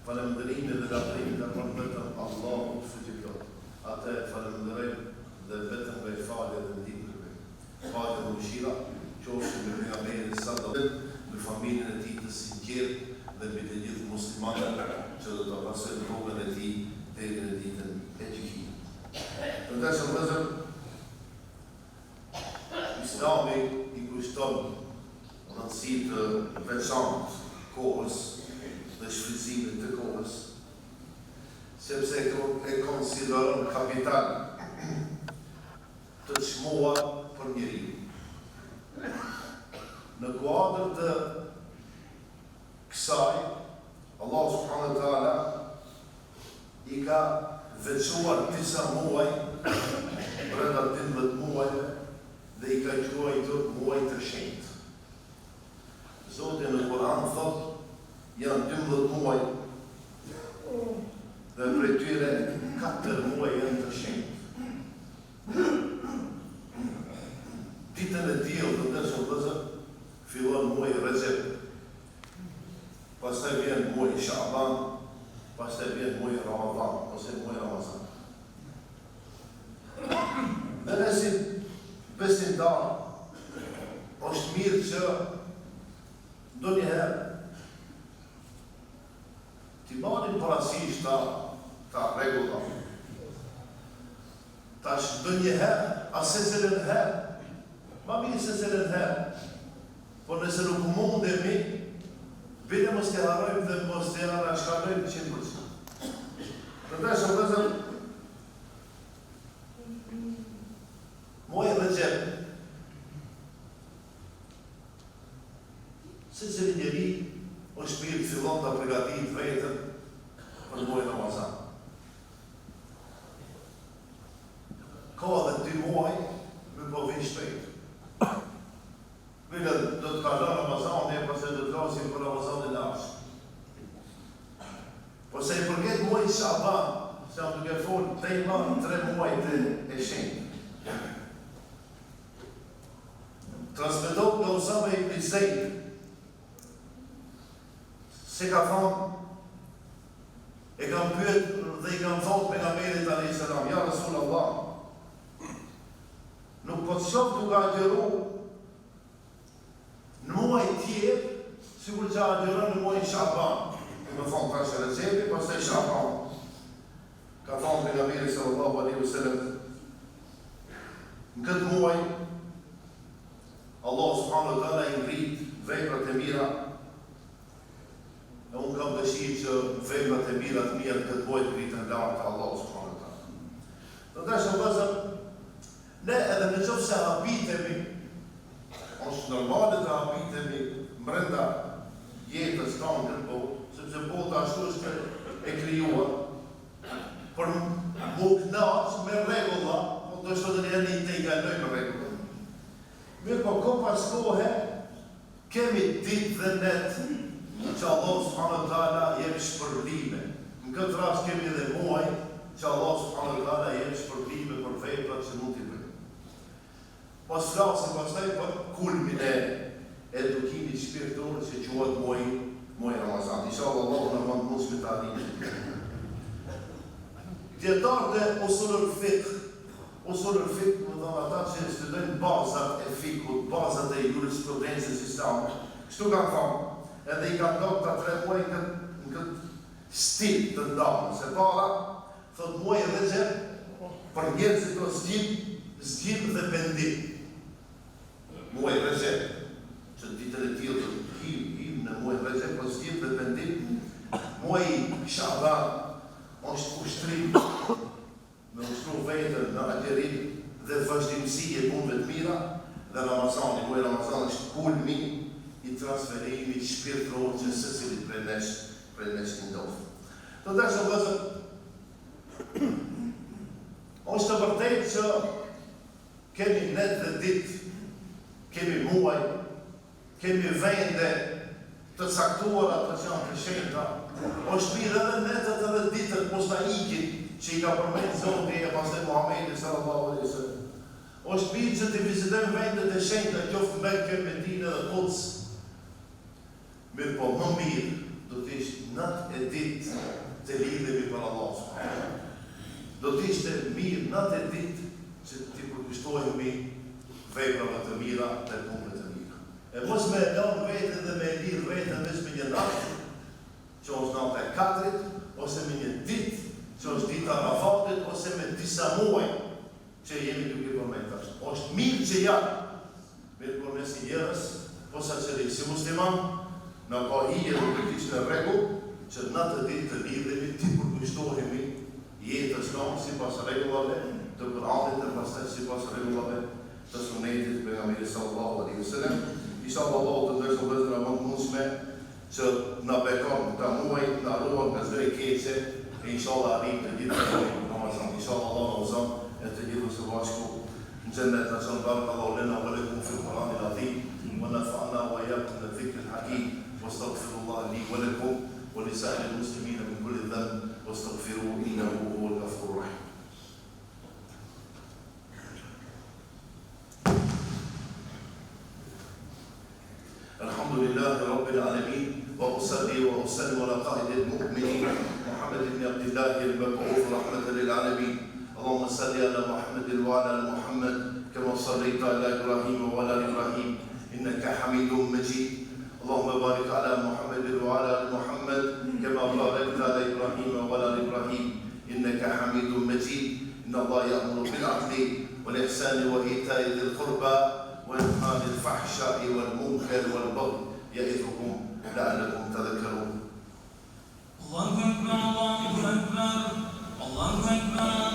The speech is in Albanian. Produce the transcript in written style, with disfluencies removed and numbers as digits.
falënderimin dhe lavdërimin e bën vetëm Allahu subhanahu. Atë falënderojmë dhe vetëm me falje dhe ndihmë. Falë dhe mëshira qofshin me pejgamberin sallallahu alaihi wasallam, me familjen e tij të sinqertë dhe me të gjithë muslimanët që do të pasojnë rrugën e tij deri në ditën e gjykimit. Përndërsa vëllezër, Islami i kushton rëndësi të veçantë kohës dhe shfrytëzimit të kohës, sepse e konsideron kapital të çmuar për njeriu. Në kuadër të kësaj, Allah subhanahu wa taala i ka veçuar disa muaj brenda 12 muajve dhe i ka quajtur muaj të shenjtë. Zoti në Kur'an thotë janë 12 muaj dhe prej tyre 4 muaj janë të shenjtë. Ditën e diell të ndërshëm vëllezër fillon muaji Rexhep. Pastaj vjen muaji Shaban, pastaj vjen muaji Ramazan ose muaji Ramazan. Dhe nëse besimtar është mirë që ndonjëherë t'i marrin parasysh ta rregulla. Tash ndonjëherë, asë selën herë, ma mirë se selën herë, por nëse nuk mundemi, bile mos të harrojmë dhe mos të anashkalojmë 100%. Përndërsa vëllezër, muaji Rexhep, secili njeri është mirë të fillon të përgatit vetën për muajin Ramazan. Ka edhe 2 muaj me po vinë shpejt. Vile do të kalon Ramazani e pastaj do të flasim për Ramazanin e ardhshëm. Po se i përket muajit Shaban, se jam duke folë tema 3 muajt e shenjtë. Transmetohet nga Usame ibn Zeid se ka thonë, e kam pyet dhe i kam thonë pejgamberit alayhis salam, ja Rasulullah, nuk po të shoh duke agjëru në muaj tjerë, sikur që agjëron në muajin Shaban. Më thonë tash Rexhepi, pastaj Shaban. Ka thonë pejgamberi sallallahu alaihi wasallam, në këtë muaj Allah subhanahu wa taala i ngrit veprat e mira. E unë kam dëshirë që veprat e mira të mia në këtë muaj të ngritën lart Allah subhanahu wa taala. Ndërsa vëllezër, ne edhe në qoftë se habitemi, është normale të habitemi brenda jetës tonë në botë, sepse bota ashtu është e krijuar për mu knaqë me rregulla, po do të thotë ne të kalojmë rregulla. Mirë, po ko pas kohe kemi ditë dhe net që Allah subhanahu wa taala jep shpërblime. Në këtë rast kemi edhe muaj që Allah subhanahu wa taala jep shpërblime për veprat që mund t'i bëjmë. Pas flasim pastaj për kulmin e edukimit shpirtëror që quhet muaji Ramazan. Inshallah Allahu na mund të arrijmë. Dietarët e usulul fiqh më thonë ata që studojnë bazat e fikut, bazat e jurisprudencës islame. Kështu kanë thonë, edhe i kanë dhënë ta 3 muaj në këtë stil të ndalës. E para, thot muaji Rexhep për njerëzit o zgjim dhe pendim. Muaji Rexhep, që ditën e tillë të him në muajin Rexhep për zgjim dhe pendim. Muaji Shaban është ushtrim, me ushtru vetën në agjerim dhe vazhdimësi e punëve të mira, dhe Ramazani, muaji Ramazan është kulmi i transferimit shpirtëror që secili prej nesh ndodh. Të ndërsa vëllezër, është të vërtetë që kemi net dhe ditë, kemi muaj, kemi vende të caktuara të që janë të shenjta, është mirë edhe netët edhe ditët mos ta ikin që i ka përmendë Zoti e pastaj Muhamedi sallallahu alaihi wasallam. Është mirë që të vizitojmë vendet e shenjta, qoftë Mekë, Medinë dhe Quds. Mirë po, më mirë do të ishte natë e ditë të lidhemi për Allah subhanahu. Do të ishte mirë në atë ditë që t'i përkushtohemi veprave të mira dhe punëve të mira. E mos me lënë veten dhe me lidh veten vetëm me një natë, që është nata e 4-it, ose me një ditë, që është dita e Arafatit, ose me disa muaj që jemi duke përmendur. Është mirë që janë, mirë por nëse njerëz, posaçërisht si musliman, në ka hije dhe të kishë në rregull, që në atë ditë të lidhemi, të përkushtohemi jetës tonë sipas rregullave të Kuranit dhe pastaj sipas rregullave të Sunetit të pejgamberit sallallahu alaihi wasallam. Inshallah Allah të ndërsa vëzhgra më të mundshme që na bekon këta muaj, na ruan nga çdo e keqe, e inshallah arrim të gjithë Ramazan. Inshallah Allah na uzon e të gjithë së bashku në xhennet na çon barakallahu lana wa lakum fi al-Quran al-azim wa nafa'na wa iyyakum bi dhikr al-hakim wastaghfirullah li wa lakum wa li sa'il al-muslimin min kulli dhanb wastaghfiruhu innahu huwal ghafurur rahim. الحمد لله رب العالمين وأصلي وأسلم على قائد المؤمنين محمد بن عبد الله المبعوث رحمة للعالمين. اللهم صل على محمد وعلى آل محمد كما صليت على إبراهيم وعلى آل إبراهيم إنك حميد مجيد. اللهم بارك على محمد وعلى آل محمد كما باركت على إبراهيم وعلى آل إبراهيم إنك حميد مجيد. إن الله يأمر بالعدل والإحسان وإيتاء ذي القربى وينهى عن الفحشاء والمنكر والبغي يعظكم لعلكم تذكرون. الله أكبر الله أكبر الله أكبر